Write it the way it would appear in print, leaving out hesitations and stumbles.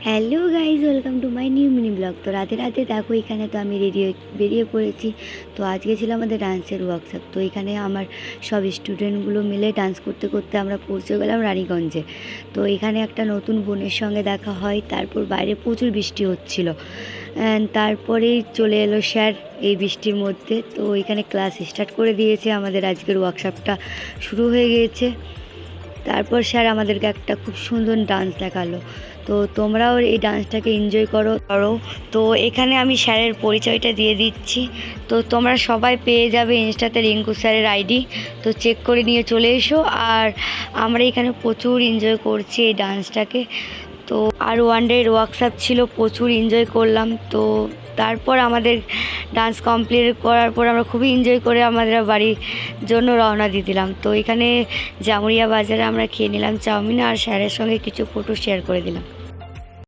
Hello guys, welcome to my new mini blog. তো রাতে রাতে দেখো এখানে তো আমি বেরিয়ে পড়েছি। তো আজকে ছিল আমাদের ডান্সের ওয়ার্কশপ। তো এখানে আমার সব স্টুডেন্টগুলো মিলে ডান্স করতে করতে আমরা পৌঁছে গেলাম রানীগঞ্জে। তো এখানে একটা নতুন বোনের সঙ্গে দেখা হয়। তারপর বাইরে প্রচুর বৃষ্টি হচ্ছিল, তারপরেই চলে এলো স্যার এই বৃষ্টির মধ্যে। তো এখানে ক্লাস স্টার্ট করে দিয়েছে, আমাদের আজকের ওয়ার্কশপটা শুরু হয়ে গিয়েছে। তারপর স্যার আমাদেরকে একটা খুব সুন্দর ডান্স দেখালো। তো তোমরাও এই ডান্সটাকে এনজয় করো। তো এখানে আমি স্যারের পরিচয়টা দিয়ে দিচ্ছি। তো তোমরা সবাই পেয়ে যাবে ইনস্টাতে রিঙ্কু স্যারের আইডি। তো চেক করে নিয়ে চলে এসো। আর আমরা এখানে প্রচুর এনজয় করছি এই ডান্সটাকে। তো আর ওয়ান ডের ওয়ার্কশপ ছিল, প্রচুর এনজয় করলাম। তো তারপর আমাদের ডান্স কমপ্লিট করার পর আমরা খুবই এনজয় করে আমাদের বাড়ির জন্য রওনা দিয়ে দিলাম। তো এখানে জামুরিয়া বাজারে আমরা খেয়ে নিলাম চাউমিন, আর স্যারের সঙ্গে কিছু ফটো শেয়ার করে দিলাম।